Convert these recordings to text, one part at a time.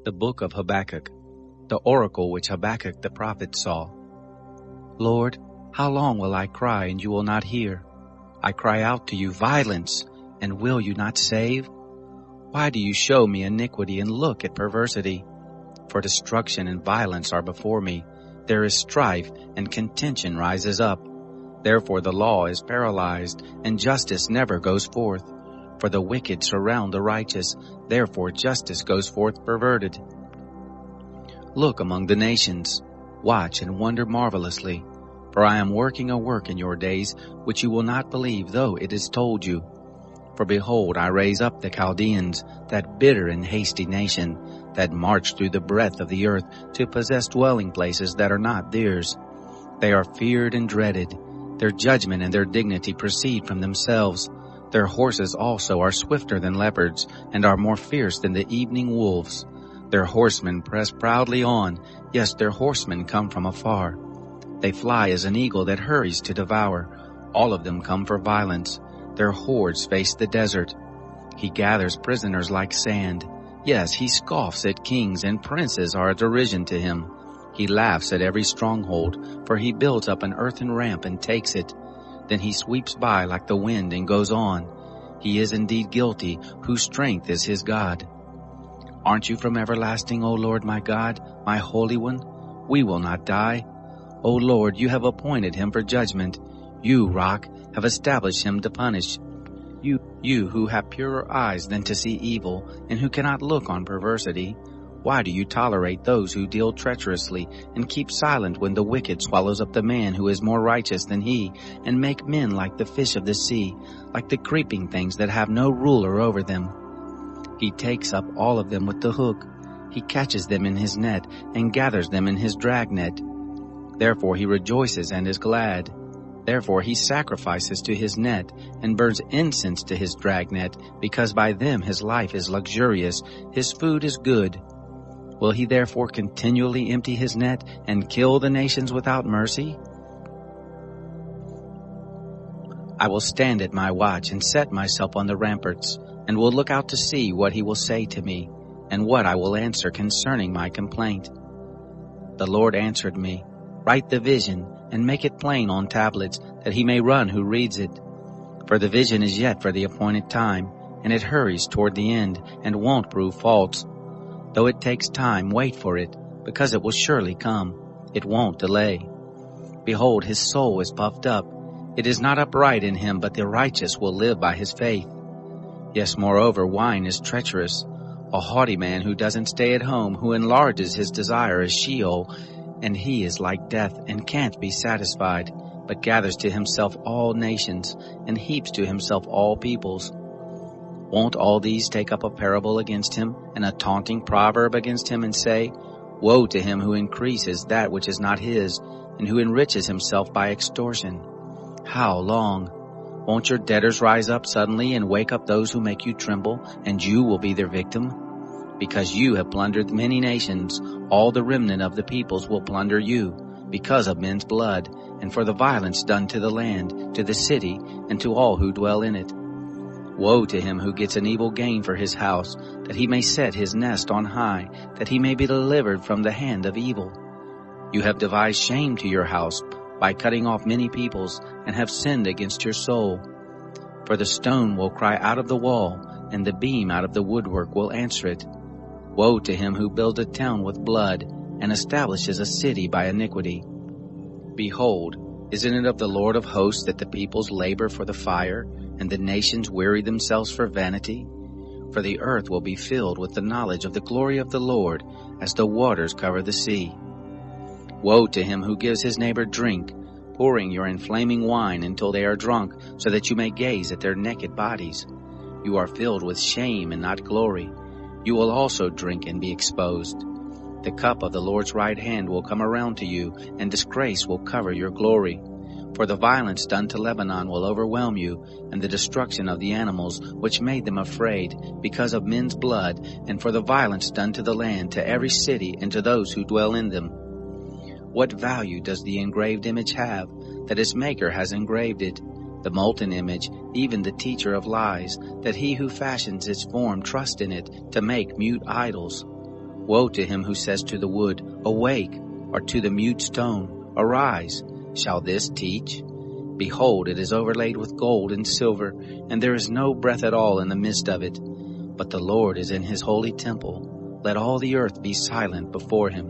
The book of Habakkuk, the oracle which Habakkuk the prophet saw. Lord, how long will I cry and you will not hear? I cry out to you, violence, and will you not save? Why do you show me iniquity and look at perversity? For destruction and violence are before me. There is strife and contention rises up. Therefore the law is paralyzed and justice never goes forth. For the wicked surround the righteous, therefore justice goes forth perverted. Look among the nations, watch and wonder marvelously, for I am working a work in your days which you will not believe, though it is told you. For behold, I raise up the Chaldeans, that bitter and hasty nation, that march through the breadth of the earth to possess dwelling places that are not theirs. They are feared and dreaded. Their judgment and their dignity proceed from themselves. Their horses also are swifter than leopards, and are more fierce than the evening wolves. Their horsemen press proudly on, yes, their horsemen come from afar. They fly as an eagle that hurries to devour. All of them come for violence. Their hordes face the desert. He gathers prisoners like sand. Yes, he scoffs at kings, and princes are a derision to him. He laughs at every stronghold, for he builds up an earthen ramp and takes it. Then he sweeps by like the wind and goes on. He is indeed guilty, whose strength is his God. Aren't you from everlasting, O Lord my God, my Holy One? We will not die. O Lord, you have appointed him for judgment. You, Rock, have established him to punish. You who have purer eyes than to see evil, and who cannot look on perversity. Why do you tolerate those who deal treacherously, and keep silent when the wicked swallows up the man who is more righteous than he, and make men like the fish of the sea, like the creeping things that have no ruler over them? He takes up all of them with the hook. He catches them in his net, and gathers them in his dragnet. Therefore he rejoices and is glad. Therefore he sacrifices to his net, and burns incense to his dragnet, because by them his life is luxurious, his food is good. Will he therefore continually empty his net, and kill the nations without mercy? I will stand at my watch, and set myself on the ramparts, and will look out to see what he will say to me, and what I will answer concerning my complaint. The Lord answered me, Write the vision, and make it plain on tablets, that he may run who reads it. For the vision is yet for the appointed time, and it hurries toward the end, and won't prove false. Though it takes time, wait for it, because it will surely come. It won't delay. Behold, his soul is puffed up. It is not upright in him, but the righteous will live by his faith. Yes, moreover, wine is treacherous. A haughty man who doesn't stay at home, who enlarges his desire, is Sheol, and he is like death, and can't be satisfied, but gathers to himself all nations, and heaps to himself all peoples. Won't all these take up a parable against him, and a taunting proverb against him, and say, Woe to him who increases that which is not his, and who enriches himself by extortion. How long? Won't your debtors rise up suddenly, and wake up those who make you tremble, and you will be their victim? Because you have plundered many nations, all the remnant of the peoples will plunder you, because of men's blood, and for the violence done to the land, to the city, and to all who dwell in it. Woe to him who gets an evil gain for his house, that he may set his nest on high, that he may be delivered from the hand of evil. You have devised shame to your house by cutting off many peoples, and have sinned against your soul. For the stone will cry out of the wall, and the beam out of the woodwork will answer it. Woe to him who builds a town with blood, and establishes a city by iniquity. Behold, isn't it of the Lord of hosts that the peoples labor for the fire, and the nations weary themselves for vanity? For the earth will be filled with the knowledge of the glory of the Lord, as the waters cover the sea. Woe to him who gives his neighbor drink, pouring your inflaming wine until they are drunk, so that you may gaze at their naked bodies. You are filled with shame and not glory. You will also drink and be exposed. The cup of the Lord's right hand will come around to you, and disgrace will cover your glory. For the violence done to Lebanon will overwhelm you, and the destruction of the animals which made them afraid, because of men's blood, and for the violence done to the land, to every city, and to those who dwell in them. What value does the engraved image have, that its maker has engraved it? The molten image, even the teacher of lies, that he who fashions its form trust in it, to make mute idols. Woe to him who says to the wood, Awake, or to the mute stone, Arise. Shall this teach? Behold, it is overlaid with gold and silver, and there is no breath at all in the midst of it. But the Lord is in his holy temple. Let all the earth be silent before him.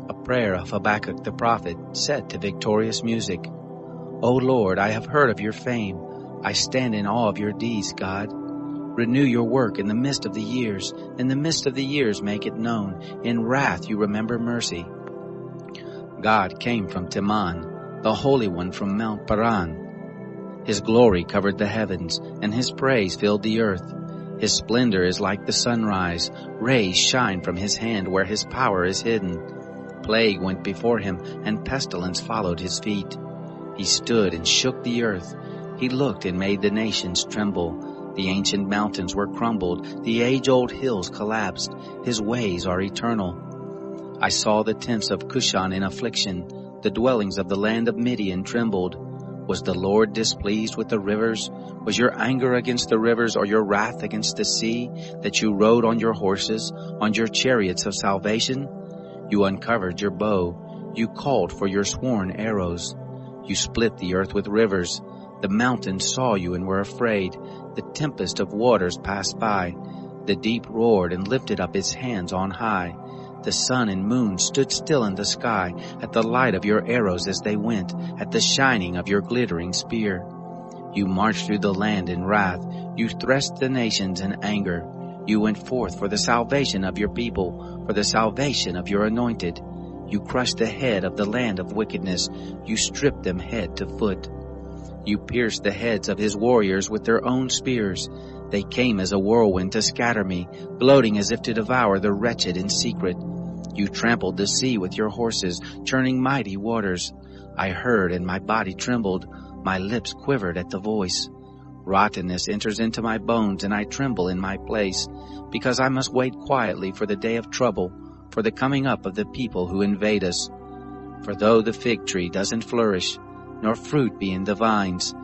A prayer of Habakkuk the prophet, set to victorious music. O Lord, I have heard of your fame. I stand in awe of your deeds, God. Renew your work in the midst of the years. In the midst of the years make it known. In wrath you remember mercy. God came from Teman, the Holy One from Mount Paran. His glory covered the heavens, and his praise filled the earth. His splendor is like the sunrise. Rays shine from his hand where his power is hidden. Plague went before him, and pestilence followed his feet. He stood and shook the earth. He looked and made the nations tremble. The ancient mountains were crumbled. The age-old hills collapsed. His ways are eternal. I saw the tents of Cushan in affliction. The dwellings of the land of Midian trembled. Was the Lord displeased with the rivers? Was your anger against the rivers, or your wrath against the sea, that you rode on your horses, on your chariots of salvation? You uncovered your bow. You called for your sworn arrows. You split the earth with rivers. The mountains saw you and were afraid. The tempest of waters passed by. The deep roared and lifted up its hands on high. The sun and moon stood still in the sky at the light of your arrows as they went, at the shining of your glittering spear. You marched through the land in wrath. You threshed the nations in anger. You went forth for the salvation of your people, for the salvation of your anointed. You crushed the head of the land of wickedness. You stripped them head to foot. You pierced the heads of his warriors with their own spears. They came as a whirlwind to scatter me, gloating as if to devour the wretched in secret. You trampled the sea with your horses, churning mighty waters. I heard, and my body trembled. My lips quivered at the voice. Rottenness enters into my bones, and I tremble in my place, because I must wait quietly for the day of trouble, for the coming up of the people who invade us. For though the fig tree doesn't flourish, nor fruit be in the vines,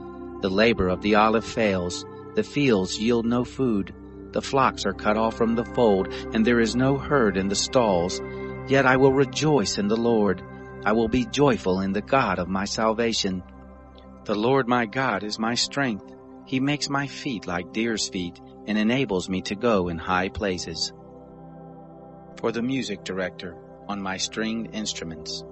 the labor of the olive fails, the fields yield no food, the flocks are cut off from the fold, and there is no herd in the stalls. Yet I will rejoice in the Lord. I will be joyful in the God of my salvation. The Lord my God is my strength. He makes my feet like deer's feet, and enables me to go in high places. For the music director on my stringed instruments.